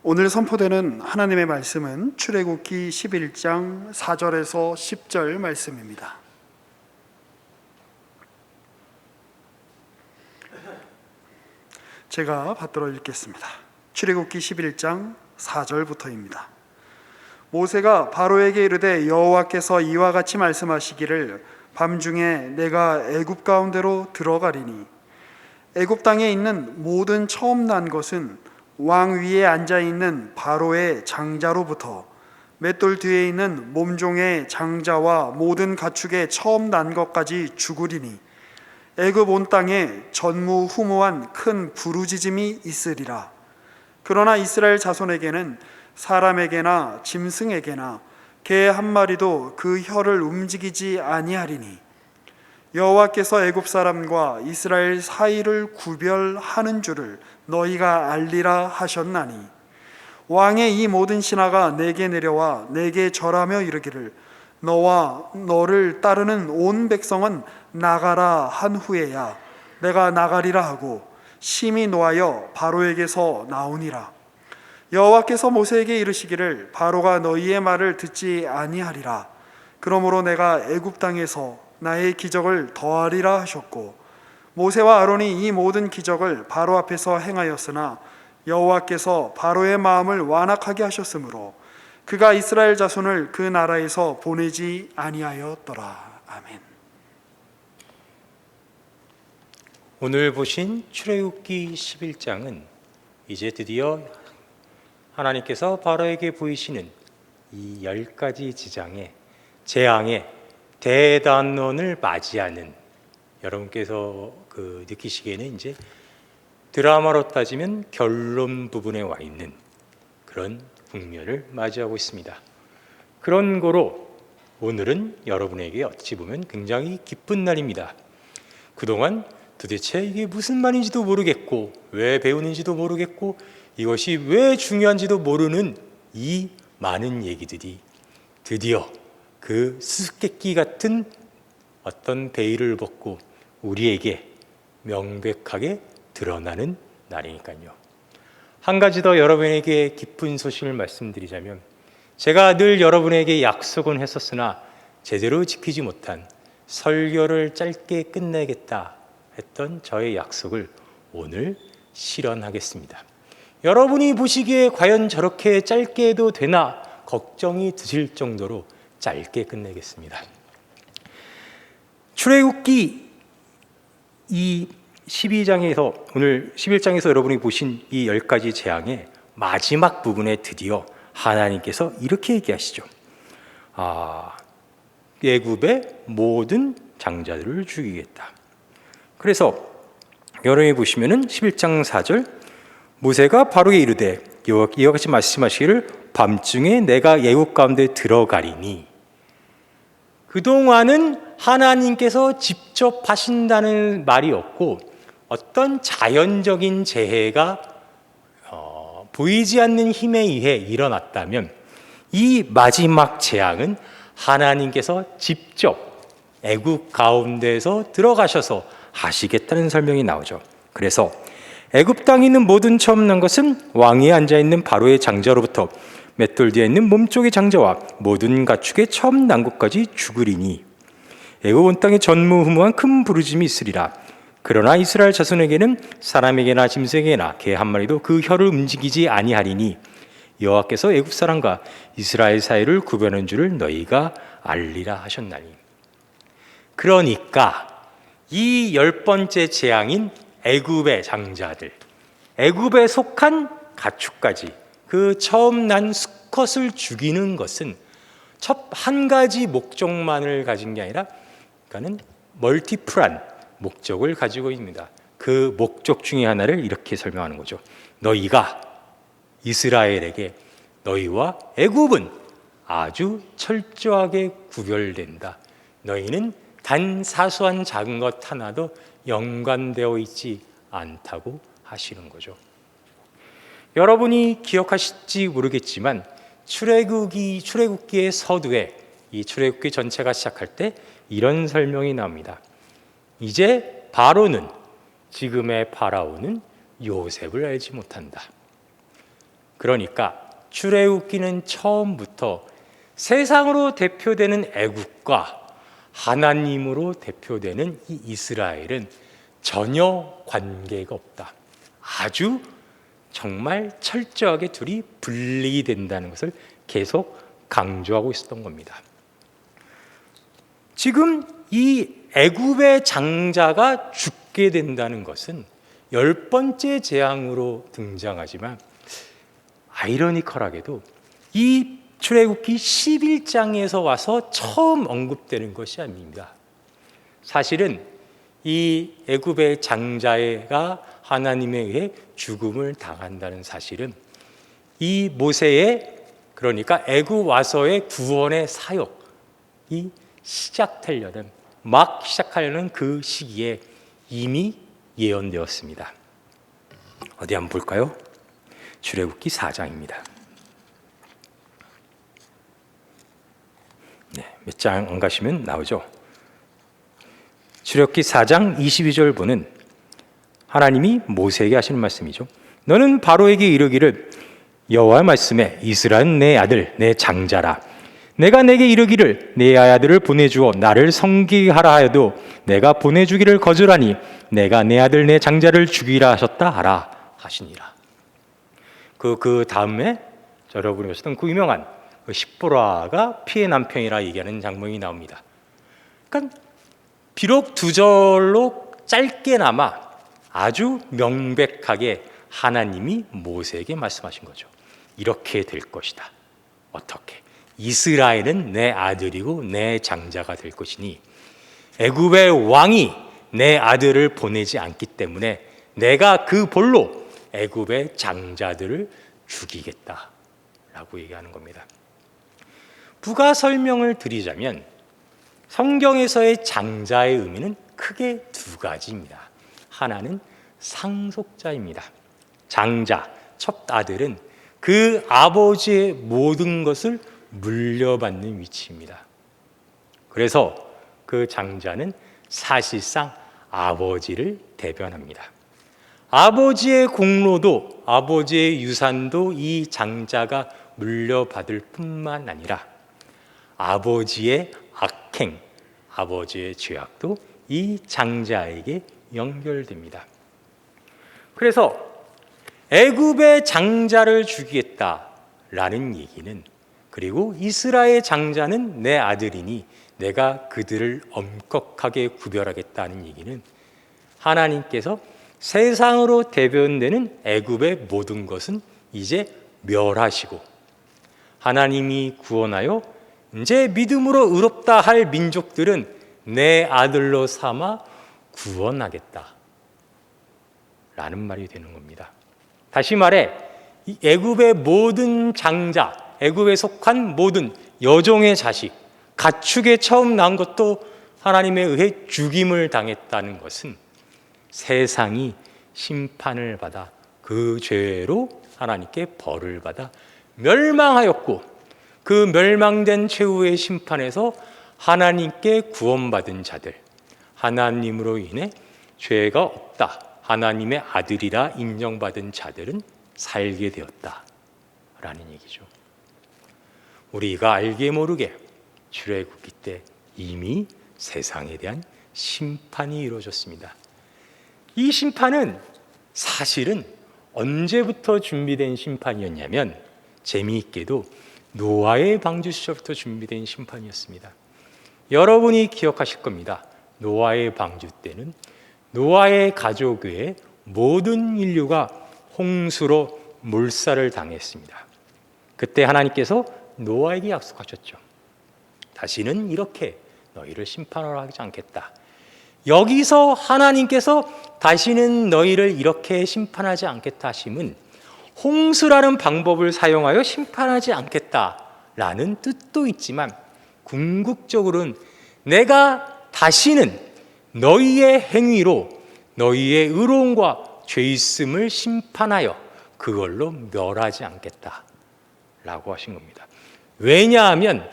오늘 선포되는 하나님의 말씀은 출애굽기 11장 4절에서 10절 말씀입니다. 제가 받들어 읽겠습니다. 출애굽기 11장 4절부터입니다. 모세가 바로에게 이르되 여호와께서 이와 같이 말씀하시기를 밤중에 내가 애굽 가운데로 들어가리니 애굽 땅에 있는 모든 처음 난 것은 왕 위에 앉아 있는 바로의 장자로부터 맷돌 뒤에 있는 몸종의 장자와 모든 가축의 처음 난 것까지 죽으리니 애굽 온 땅에 전무후무한 큰 부르짖음이 있으리라. 그러나 이스라엘 자손에게는 사람에게나 짐승에게나 개 한 마리도 그 혀를 움직이지 아니하리니 여호와께서 애굽 사람과 이스라엘 사이를 구별하는 줄을 너희가 알리라 하셨나니 왕의 이 모든 신하가 내게 내려와 내게 절하며 이르기를 너와 너를 따르는 온 백성은 나가라 한 후에야 내가 나가리라 하고 심히 노하여 바로에게서 나오니라. 여호와께서 모세에게 이르시기를 바로가 너희의 말을 듣지 아니하리라. 그러므로 내가 애굽 땅에서 나의 기적을 더하리라 하셨고 모세와 아론이 이 모든 기적을 바로 앞에서 행하였으나 여호와께서 바로의 마음을 완악하게 하셨으므로 그가 이스라엘 자손을 그 나라에서 보내지 아니하였더라. 아멘. 오늘 보신 출애굽기 11장은 이제 드디어 하나님께서 바로에게 보이시는 이 10가지 재앙의 대단원을 맞이하는, 여러분께서 느끼시기에는 이제 드라마로 따지면 결론 부분에 와 있는 그런 국면을 맞이하고 있습니다. 그런 거로 오늘은 여러분에게 어찌 보면 굉장히 기쁜 날입니다. 그동안 도대체 이게 무슨 말인지도 모르겠고 왜 배우는지도 모르겠고 이것이 왜 중요한지도 모르는 이 많은 얘기들이 드디어 그 수수께끼 같은 어떤 베일을 벗고 우리에게 명백하게 드러나는 날이니까요. 한 가지 더 여러분에게 기쁜 소식을 말씀드리자면, 제가 늘 여러분에게 약속은 했었으나 제대로 지키지 못한 설교를 짧게 끝내겠다 했던 저의 약속을 오늘 실현하겠습니다. 여러분이 보시기에 과연 저렇게 짧게 해도 되나 걱정이 드실 정도로 짧게 끝내겠습니다. 출애굽기 이 12장에서, 오늘 11장에서 여러분이 보신 이 10가지 재앙의 마지막 부분에 드디어 하나님께서 이렇게 얘기하시죠. 애굽의 모든 장자들을 죽이겠다. 그래서 여러분이 보시면은 11장 4절, 모세가 바로에게 이르되 이와 같이 말씀하시기를 밤중에 내가 애굽 가운데 들어가리니, 그동안은 하나님께서 직접 하신다는 말이 없고 어떤 자연적인 재해가 보이지 않는 힘에 의해 일어났다면, 이 마지막 재앙은 하나님께서 직접 애굽 가운데에서 들어가셔서 하시겠다는 설명이 나오죠. 그래서 애굽 땅에 있는 모든 처음 난 것은 왕위에 앉아있는 바로의 장자로부터 맷돌 뒤에 있는 몸쪽의 장자와 모든 가축의 처음 난 것까지 죽으리니 애굽 온 땅에 전무후무한 큰 부르짐이 있으리라. 그러나 이스라엘 자손에게는 사람에게나 짐승에게나 개 한 마리도 그 혀를 움직이지 아니하리니 여호와께서 애굽 사람과 이스라엘 사이를 구별하는 줄을 너희가 알리라 하셨나니. 그러니까 이 10번째 재앙인 애굽의 장자들, 애굽에 속한 가축까지 그 처음 난 수컷을 죽이는 것은 첫 한 가지 목적만을 가진 게 아니라, 그러니까는 멀티플한 목적을 가지고 있습니다. 그 목적 중에 하나를 이렇게 설명하는 거죠. 너희가 이스라엘에게 너희와 애굽은 아주 철저하게 구별된다. 너희는 단 사소한 작은 것 하나도 연관되어 있지 않다고 하시는 거죠. 여러분이 기억하실지 모르겠지만 출애굽기의 서두에, 이 출애굽기 전체가 시작할 때 이런 설명이 나옵니다. 이제 지금의 파라오는 요셉을 알지 못한다. 그러니까 출애굽기는 처음부터 세상으로 대표되는 애국과 하나님으로 대표되는 이 이스라엘은 전혀 관계가 없다. 아주 정말 철저하게 둘이 분리된다는 것을 계속 강조하고 있었던 겁니다. 지금 이 애굽의 장자가 죽게 된다는 것은 10번째 재앙으로 등장하지만 아이러니컬하게도 이 출애굽기 11장에서 와서 처음 언급되는 것이 아닙니다. 사실은 이 애굽의 장자가 하나님에 의해 죽음을 당한다는 사실은 이 모세의, 그러니까 애굽 와서의 구원의 사역이 막 시작하려는 그 시기에 이미 예언되었습니다. 어디 한번 볼까요? 출애굽기 4장입니다. 몇 장 안 가시면 나오죠. 출애굽기 4장 22절 보는 하나님이 모세에게 하시는 말씀이죠. 너는 바로에게 이르기를 여호와의 말씀에 이스라엘은 내 아들 내 장자라. 내가 내게 이르기를 내 아들을 보내주어 나를 섬기게 하라 하여도 내가 보내주기를 거절하니 내가 내 아들 내 장자를 죽이라 하셨다 하라 하시니라. 그 다음에 여러분이 보셨던 그 유명한 십보라가 피해 남편이라 얘기하는 장면이 나옵니다. 그러니까 비록 두 절로 짧게나마 아주 명백하게 하나님이 모세에게 말씀하신 거죠. 이렇게 될 것이다. 어떻게? 이스라엘은 내 아들이고 내 장자가 될 것이니 애굽의 왕이 내 아들을 보내지 않기 때문에 내가 그 볼로 애굽의 장자들을 죽이겠다라고 얘기하는 겁니다. 부가 설명을 드리자면 성경에서의 장자의 의미는 크게 두 가지입니다. 하나는 상속자입니다. 장자, 첫 아들은 그 아버지의 모든 것을 물려받는 위치입니다. 그래서 그 장자는 사실상 아버지를 대변합니다. 아버지의 공로도 아버지의 유산도 이 장자가 물려받을 뿐만 아니라 아버지의 악행, 아버지의 죄악도 이 장자에게 연결됩니다. 그래서 애굽의 장자를 죽이겠다라는 얘기는, 그리고 이스라엘 장자는 내 아들이니 내가 그들을 엄격하게 구별하겠다는 얘기는 하나님께서 세상으로 대변되는 애굽의 모든 것은 이제 멸하시고 하나님이 구원하여 이제 믿음으로 의롭다 할 민족들은 내 아들로 삼아 구원하겠다 라는 말이 되는 겁니다. 다시 말해 이 애굽의 모든 장자, 애굽에 속한 모든 여종의 자식, 가축에 처음 낳은 것도 하나님에 의해 죽임을 당했다는 것은 세상이 심판을 받아 그 죄로 하나님께 벌을 받아 멸망하였고, 그 멸망된 최후의 심판에서 하나님께 구원받은 자들, 하나님으로 인해 죄가 없다, 하나님의 아들이라 인정받은 자들은 살게 되었다라는 얘기죠. 우리가 알게 모르게 출애굽기 때 이미 세상에 대한 심판이 이루어졌습니다. 이 심판은 사실은 언제부터 준비된 심판이었냐면 재미있게도 노아의 방주 시절부터 준비된 심판이었습니다. 여러분이 기억하실 겁니다. 노아의 방주 때는 노아의 가족 외에 모든 인류가 홍수로 몰살을 당했습니다. 그때 하나님께서 노아에게 약속하셨죠. 다시는 이렇게 너희를 심판하러 하지 않겠다. 여기서 하나님께서 다시는 너희를 이렇게 심판하지 않겠다 하심은 홍수라는 방법을 사용하여 심판하지 않겠다라는 뜻도 있지만 궁극적으로는 내가 다시는 너희의 행위로 너희의 의로움과 죄있음을 심판하여 그걸로 멸하지 않겠다라고 하신 겁니다. 왜냐하면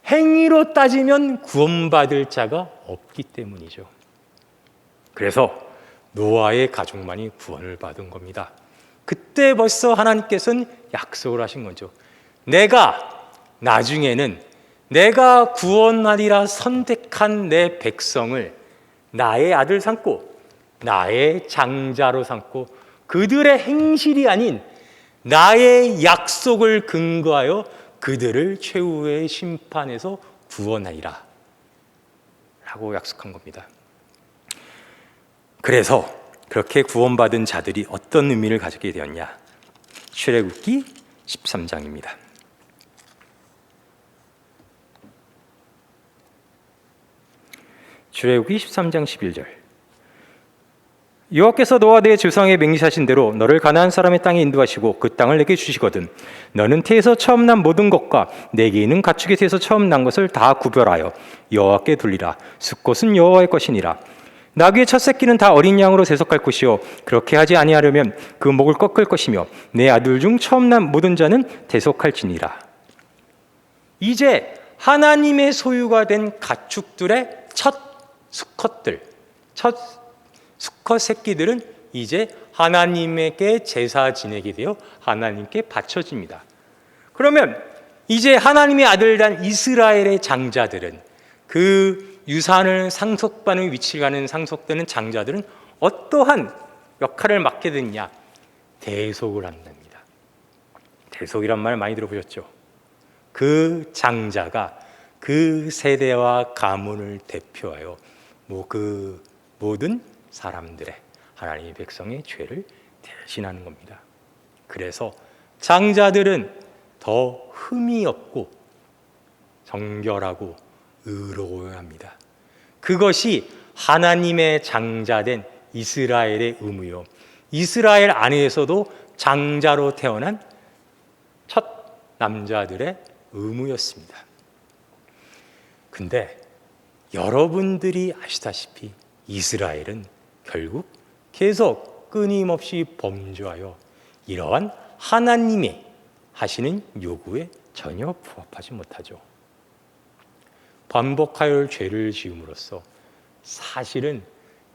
행위로 따지면 구원받을 자가 없기 때문이죠. 그래서 노아의 가족만이 구원을 받은 겁니다. 그때 벌써 하나님께서는 약속을 하신 거죠. 내가 나중에는 내가 구원하리라 선택한 내 백성을 나의 아들 삼고 나의 장자로 삼고 그들의 행실이 아닌 나의 약속을 근거하여 그들을 최후의 심판에서 구원하리라 라고 약속한 겁니다. 그래서 그렇게 구원받은 자들이 어떤 의미를 가지게 되었냐? 출애굽기 13장입니다. 출애굽기 13장 11절. 여호와께서 너와 내 조상에 맹세하신 대로 너를 가나안 사람의 땅에 인도하시고 그 땅을 내게 주시거든 너는 태에서 처음 난 모든 것과 내게 있는 가축의 태에서 처음 난 것을 다 구별하여 여호와께 돌리라. 숫것은 여호와의 것이니라. 나귀의 첫 새끼는 다 어린 양으로 세속할 것이요 그렇게 하지 아니하려면 그 목을 꺾을 것이며 내 아들 중 처음 난 모든 자는 대속할지니라. 이제 하나님의 소유가 된 가축들의 첫 수컷들, 첫 수컷 새끼들은 이제 하나님에게 제사 지내게 되어 하나님께 바쳐집니다. 그러면 이제 하나님의 아들된 이스라엘의 장자들은 그 유산을 상속받는 위치를 가는 상속되는 장자들은 어떠한 역할을 맡게 됐냐? 대속을 한답니다. 대속이란 말 많이 들어보셨죠? 그 장자가 그 세대와 가문을 대표하여 그 모든 사람들의 하나님의 백성의 죄를 대신하는 겁니다. 그래서 장자들은 더 흠이 없고 정결하고 의로워야 합니다. 그것이 하나님의 장자된 이스라엘의 의무요. 이스라엘 안에서도 장자로 태어난 첫 남자들의 의무였습니다. 근데 여러분들이 아시다시피 이스라엘은 결국 계속 끊임없이 범죄하여 이러한 하나님의 하시는 요구에 전혀 부합하지 못하죠. 반복하여 죄를 지음으로써 사실은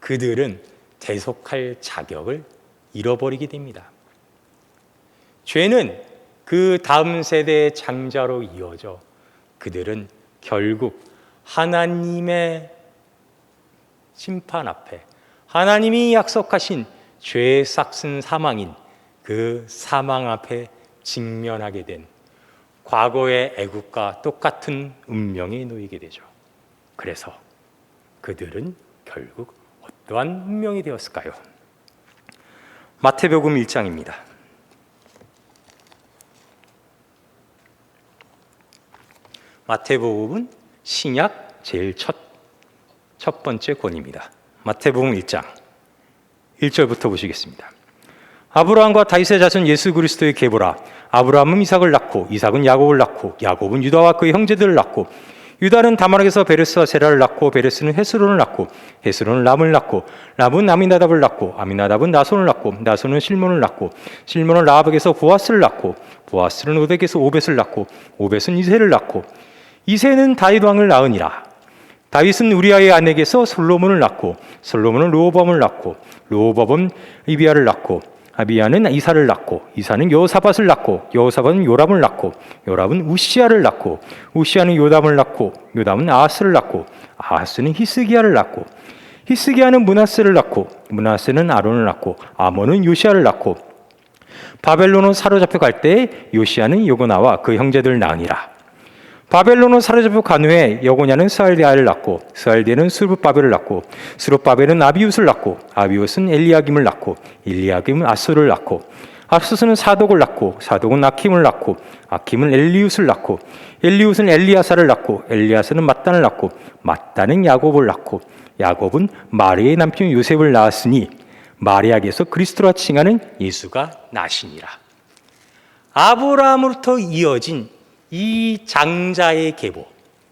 그들은 대속할 자격을 잃어버리게 됩니다. 죄는 그 다음 세대의 장자로 이어져 그들은 결국 하나님의 심판 앞에 하나님이 약속하신 죄의 싹슨 사망인 그 사망 앞에 직면하게 된 과거의 애국과 똑같은 운명에 놓이게 되죠. 그래서 그들은 결국 어떠한 운명이 되었을까요? 마태복음 1장입니다. 마태복음은 신약 제일 첫 번째 권입니다. 마태복음 1장 1절부터 보시겠습니다. 아브라함과 다윗의 자손 예수 그리스도의 계보라. 아브라함은 이삭을 낳고 이삭은 야곱을 낳고 야곱은 유다와 그의 형제들을 낳고 유다는 다말에게서 베레스와 세라를 낳고 베레스는 헤스론을 낳고 헤스론은 람을 낳고 람은 아미나답을 낳고 아미나답은 나손을 낳고 나손은 실몬을 낳고 실몬은 라합에게서 보아스를 낳고 보아스는 오덱에서 오벳을 낳고 오벳은 이새를 낳고 이새는 다윗 왕을 낳으니라. 다윗은 우리아의 아내에게서 솔로몬을 낳고 솔로몬은 르호보암을 낳고 르호보암은 아비야를 낳고 아비야는 이사를 낳고 이사는 여호사밧을 낳고 여호사밧은 요람을 낳고 요람은 우시야를 낳고 우시야는 요담을 낳고 요담은 아하스를 낳고 아하스는 히스기야를 낳고 히스기야는 므낫세를 낳고 므낫세는 아론을 낳고 아몬은 요시야를 낳고 바벨론은 사로잡혀 갈 때에 요시야는 요고나와 그 형제들을 낳으니라. 바벨론은 사로잡혀 간 후에 여고냐는 스알디아를 낳고 스알디아는 스룹바벨을 낳고 스룹바벨은 아비웃을 낳고 아비웃은 엘리야김을 낳고 엘리야김은 아소를 낳고 아소스는 사독을 낳고 사독은 아킴을 낳고 아킴은 엘리웃을 낳고 엘리웃은 엘리야사를 낳고 엘리야사는 mat단을 낳고 mat단은 야곱을 낳고 야곱은 마리아의 남편 요셉을 낳았으니 마리아에게서 그리스도라 칭하는 예수가 나시니라. 아브라함으로부터 이어진 이 장자의 계보,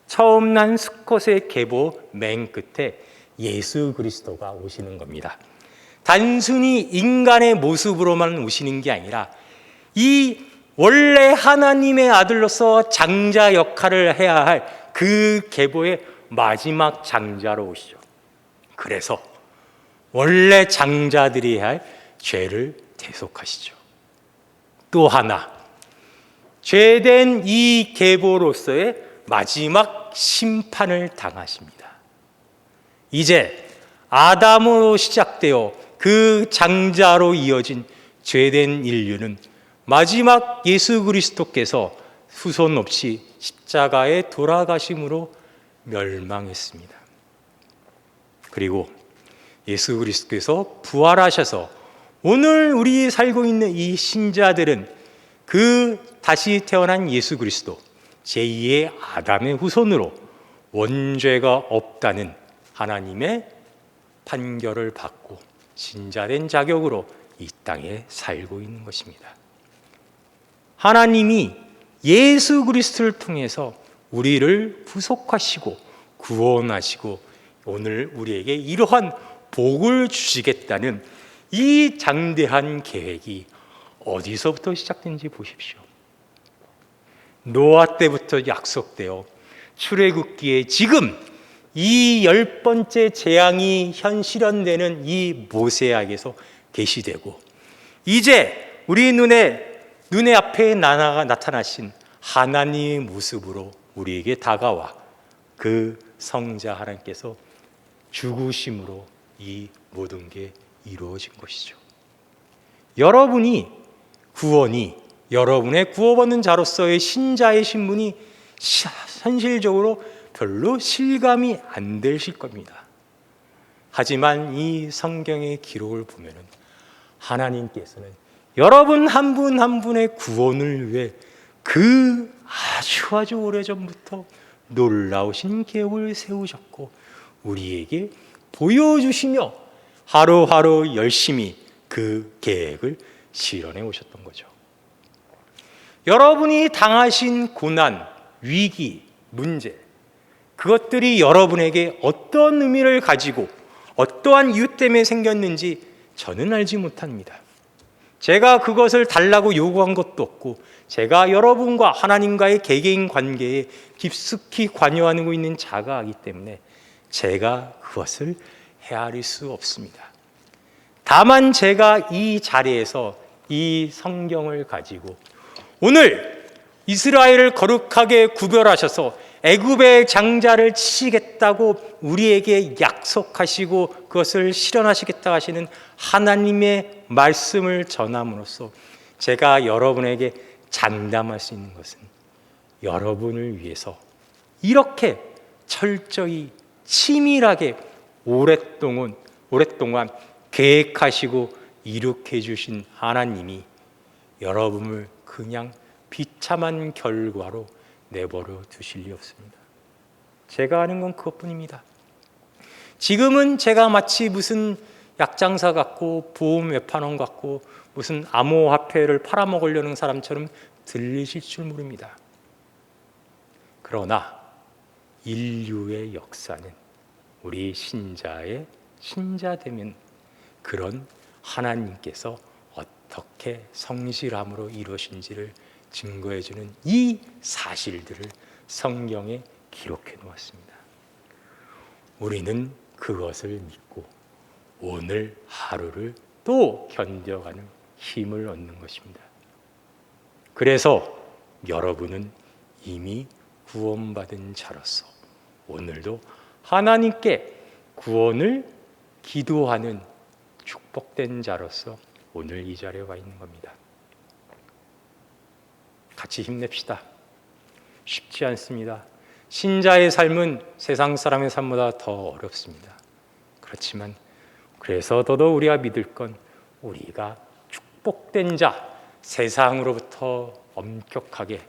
처음 난 수컷의 계보 맨 끝에 예수 그리스도가 오시는 겁니다. 단순히 인간의 모습으로만 오시는 게 아니라 이 원래 하나님의 아들로서 장자 역할을 해야 할 그 계보의 마지막 장자로 오시죠. 그래서 원래 장자들이 해야 할 죄를 대속하시죠. 또 하나, 죄된 이 계보로서의 마지막 심판을 당하십니다. 이제 아담으로 시작되어 그 장자로 이어진 죄된 인류는 마지막 예수 그리스도께서 후손 없이 십자가에 돌아가심으로 멸망했습니다. 그리고 예수 그리스도께서 부활하셔서 오늘 우리 살고 있는 이 신자들은 그 다시 태어난 예수 그리스도 제2의 아담의 후손으로 원죄가 없다는 하나님의 판결을 받고 신자된 자격으로 이 땅에 살고 있는 것입니다. 하나님이 예수 그리스도를 통해서 우리를 구속하시고 구원하시고 오늘 우리에게 이러한 복을 주시겠다는 이 장대한 계획이 어디서부터 시작된지 보십시오. 노아 때부터 약속되어 출애굽기에 지금 이 10번째 재앙이 현실현되는 이 모세에게서 계시되고 이제 우리 눈에 앞에 나타나신 하나님의 모습으로 우리에게 다가와 그 성자 하나님께서 죽으심으로 이 모든 게 이루어진 것이죠. 여러분의 구원받는 자로서의 신자의 신분이 현실적으로 별로 실감이 안 되실 겁니다. 하지만 이 성경의 기록을 보면 하나님께서는 여러분 한 분 한 분의 구원을 위해 그 아주 오래전부터 놀라우신 계획을 세우셨고 우리에게 보여주시며 하루하루 열심히 그 계획을 실현해 오셨던 거죠. 여러분이 당하신 고난, 위기, 문제 그것들이 여러분에게 어떤 의미를 가지고 어떠한 이유 때문에 생겼는지 저는 알지 못합니다. 제가 그것을 달라고 요구한 것도 없고 제가 여러분과 하나님과의 개개인 관계에 깊숙이 관여하고 있는 자가 아기 때문에 제가 그것을 헤아릴 수 없습니다. 다만 제가 이 자리에서 이 성경을 가지고 오늘 이스라엘을 거룩하게 구별하셔서 애굽의 장자를 치시겠다고 우리에게 약속하시고 그것을 실현하시겠다 하시는 하나님의 말씀을 전함으로써 제가 여러분에게 장담할 수 있는 것은 여러분을 위해서 이렇게 철저히 치밀하게 오랫동안 계획하시고 이룩해 주신 하나님이 여러분을 그냥 비참한 결과로 내버려 두실 리 없습니다. 제가 아는 건 그것뿐입니다. 지금은 제가 마치 무슨 약장사 같고 보험 외판원 같고 무슨 암호화폐를 팔아먹으려는 사람처럼 들리실 줄 모릅니다. 그러나 인류의 역사는 우리 신자되면 그런 하나님께서 어떻게 성실함으로 이루어진지를 증거해주는 이 사실들을 성경에 기록해 놓았습니다. 우리는 그것을 믿고 오늘 하루를 또 견뎌가는 힘을 얻는 것입니다. 그래서 여러분은 이미 구원받은 자로서 오늘도 하나님께 구원을 기도하는 축복된 자로서 오늘 이 자리에 와 있는 겁니다. 같이 힘냅시다. 쉽지 않습니다. 신자의 삶은 세상 사람의 삶보다 더 어렵습니다. 그렇지만 그래서 더더욱 우리가 믿을 건 우리가 축복된 자, 세상으로부터 엄격하게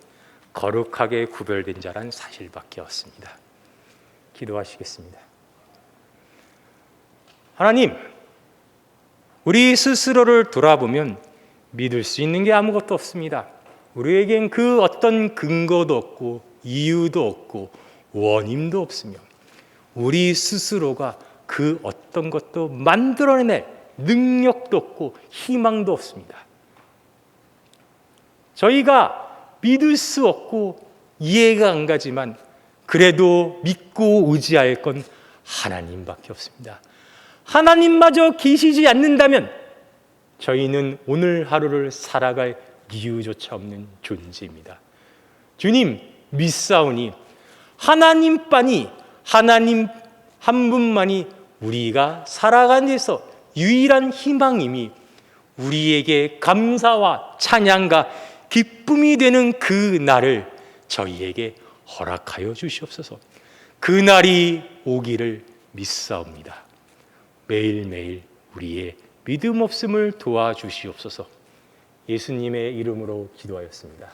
거룩하게 구별된 자란 사실밖에 없습니다. 기도하시겠습니다. 하나님, 우리 스스로를 돌아보면 믿을 수 있는 게 아무것도 없습니다. 우리에겐 그 어떤 근거도 없고 이유도 없고 원인도 없으며 우리 스스로가 그 어떤 것도 만들어낼 능력도 없고 희망도 없습니다. 저희가 믿을 수 없고 이해가 안 가지만 그래도 믿고 의지할 건 하나님밖에 없습니다. 하나님마저 계시지 않는다면 저희는 오늘 하루를 살아갈 이유조차 없는 존재입니다. 주님 믿사오니 하나님만이, 하나님 한 분만이 우리가 살아가는 데서 유일한 희망임이 우리에게 감사와 찬양과 기쁨이 되는 그 날을 저희에게 허락하여 주시옵소서. 그 날이 오기를 믿사옵니다. 매일매일 우리의 믿음 없음을 도와주시옵소서. 예수님의 이름으로 기도하였습니다.